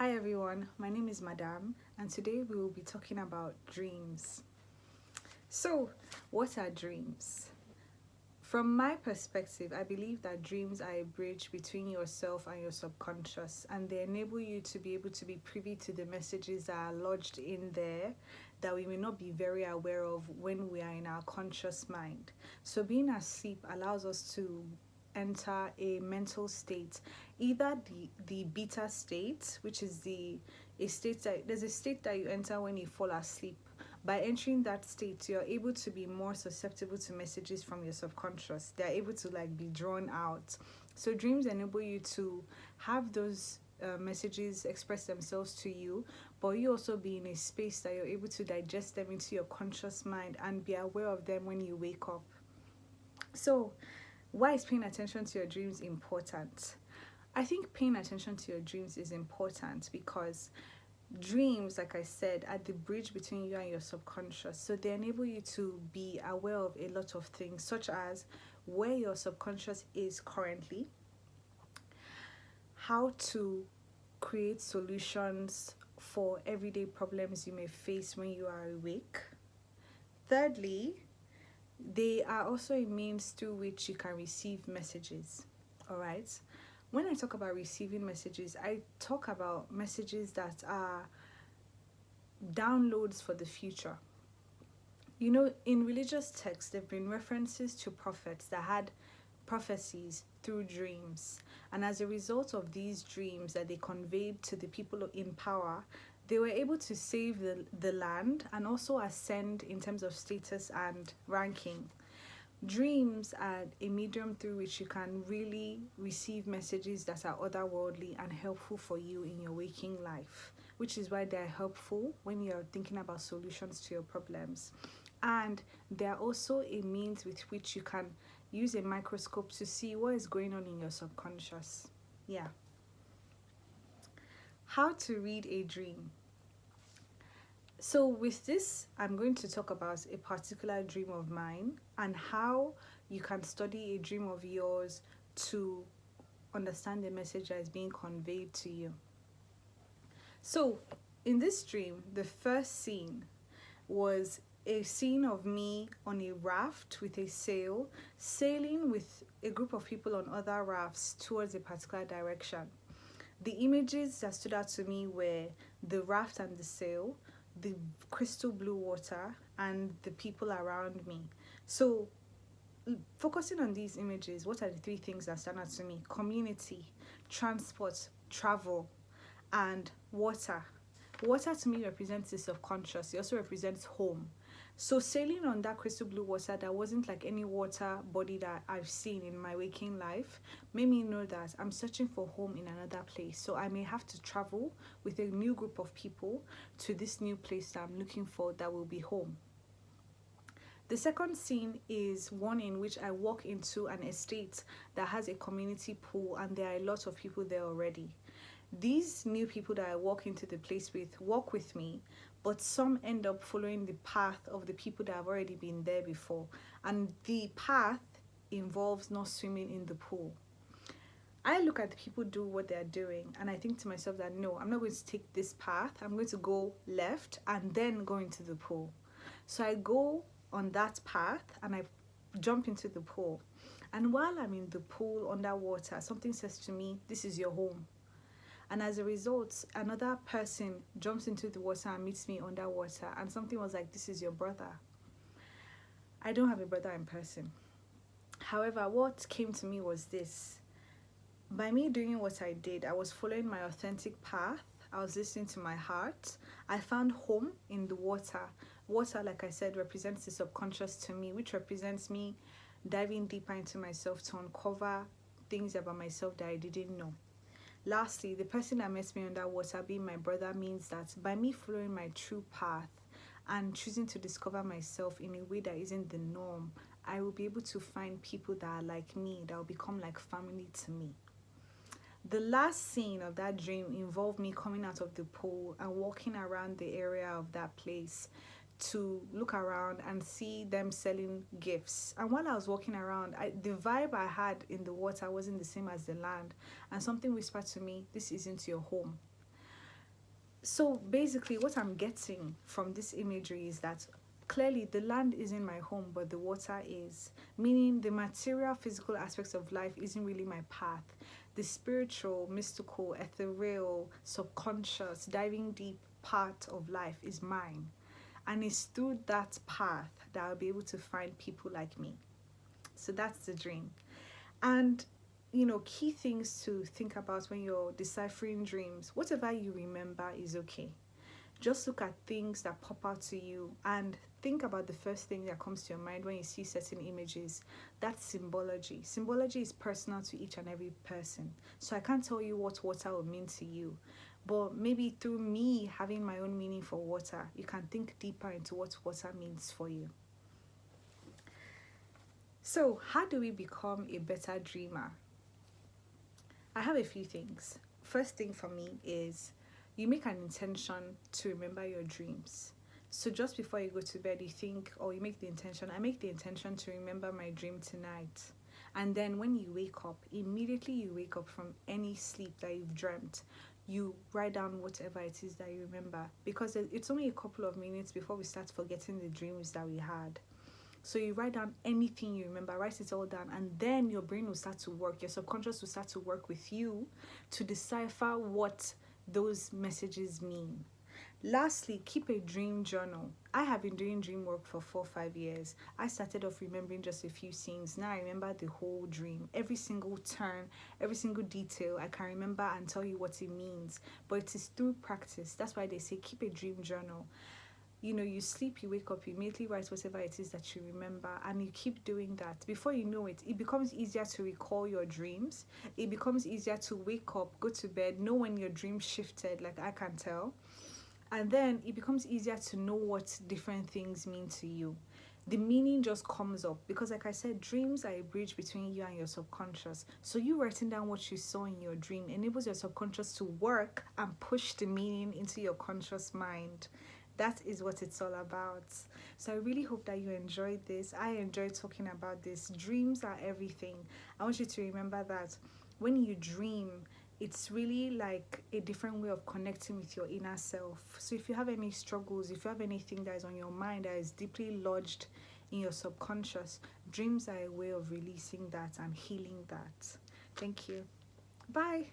Hi everyone, my name is Madame, and today we will be talking about dreams. So, what are dreams? From my perspective, I believe that dreams are a bridge between yourself and your subconscious, and they enable you to be able to be privy to the messages that are lodged in there that we may not be very aware of when we are in our conscious mind. So, being asleep allows us to enter a mental state, either the beta state, which is the a state that there's a state that you enter when you fall asleep. By entering that state, you're able to be more susceptible to messages from your subconscious. They're able to like be drawn out. So dreams enable you to have those messages express themselves to you, but you also be in a space that you're able to digest them into your conscious mind and be aware of them when you wake up. So why is paying attention to your dreams important? I think paying attention to your dreams is important because dreams, like I said, are the bridge between you and your subconscious. So they enable you to be aware of a lot of things, such as where your subconscious is currently, how to create solutions for everyday problems you may face when you are awake. Thirdly, they are also a means through which you can receive messages. All right. When I talk about receiving messages, I talk about messages that are downloads for the future. You know, in religious texts, there have been references to prophets that had prophecies through dreams. And as a result of these dreams that they conveyed to the people in power, they were able to save the land and also ascend in terms of status and ranking. Dreams are a medium through which you can really receive messages that are otherworldly and helpful for you in your waking life, which is why they're helpful when you're thinking about solutions to your problems. And they're also a means with which you can use a microscope to see what is going on in your subconscious. Yeah. How to read a dream. So with this, I'm going to talk about a particular dream of mine and how you can study a dream of yours to understand the message that is being conveyed to you. So in this dream, the first scene was a scene of me on a raft with a sail, sailing with a group of people on other rafts towards a particular direction. The images that stood out to me were the raft and the sail, the crystal blue water, and the people around me. So, focusing on these images, what are the three things that stand out to me? Community, transport, travel, and water. Water to me represents the subconscious. It also represents home. So sailing on that crystal blue water that wasn't like any water body that I've seen in my waking life made me know that I'm searching for home in another place. So I may have to travel with a new group of people to this new place that I'm looking for that will be home. The second scene is one in which I walk into an estate that has a community pool and there are a lot of people there already. These new people that I walk into the place with walk with me, but some end up following the path of the people that have already been there before. And the path involves not swimming in the pool. I look at the people do what they're doing and I think to myself that no, I'm not going to take this path. I'm going to go left and then go into the pool. So I go on that path and I jump into the pool. And while I'm in the pool underwater, something says to me, this is your home. And as a result, another person jumps into the water and meets me underwater. And something was like, this is your brother. I don't have a brother in person. However, what came to me was this. By me doing what I did, I was following my authentic path. I was listening to my heart. I found home in the water. Water, like I said, represents the subconscious to me, which represents me diving deeper into myself to uncover things about myself that I didn't know. Lastly, the person that met me underwater being my brother means that by me following my true path and choosing to discover myself in a way that isn't the norm, I will be able to find people that are like me, that will become like family to me. The last scene of that dream involved me coming out of the pool and walking around the area of that place to look around and see them selling gifts. And while I was walking around, the vibe I had in the water wasn't the same as the land. And something whispered to me, this isn't your home. So basically, what I'm getting from this imagery is that clearly the land isn't my home, but the water is. Meaning, the material, physical aspects of life isn't really my path. The spiritual, mystical, ethereal, subconscious, diving deep part of life is mine. And it's through that path that I'll be able to find people like me. So that's the dream. And key things to think about when you're deciphering dreams, whatever you remember is okay. Just look at things that pop out to you and think about the first thing that comes to your mind when you see certain images. That's symbology. Symbology is personal to each and every person. So I can't tell you what water will mean to you. But maybe through me having my own meaning for water, you can think deeper into what water means for you. So, how do we become a better dreamer? I have a few things. First thing for me is you make an intention to remember your dreams. So just before you go to bed, you think, or you make the intention, I make the intention to remember my dream tonight. And then when you wake up, immediately you wake up from any sleep that you've dreamt, you write down whatever it is that you remember. Because it's only a couple of minutes before we start forgetting the dreams that we had. So you write down anything you remember, write it all down, and then your brain will start to work. Your subconscious will start to work with you to decipher what those messages mean. Lastly, keep a dream journal. I have been doing dream work for 4 or 5 years. I started off remembering just a few scenes. Now I remember the whole dream. Every single turn, every single detail, I can remember and tell you what it means. But it is through practice. That's why they say keep a dream journal. You sleep, you wake up, you immediately write whatever it is that you remember, and you keep doing that. Before you know it, it becomes easier to recall your dreams. It becomes easier to wake up, go to bed, know when your dream shifted, like I can tell. And then it becomes easier to know what different things mean to you. The meaning just comes up because, like I said, dreams are a bridge between you and your subconscious. So you writing down what you saw in your dream enables your subconscious to work and push the meaning into your conscious mind. That is what it's all about. So I really hope that you enjoyed this. I enjoyed talking about this. Dreams are everything. I want you to remember that when you dream, it's really like a different way of connecting with your inner self. So if you have any struggles, if you have anything that is on your mind that is deeply lodged in your subconscious, dreams are a way of releasing that and healing that. Thank you. Bye.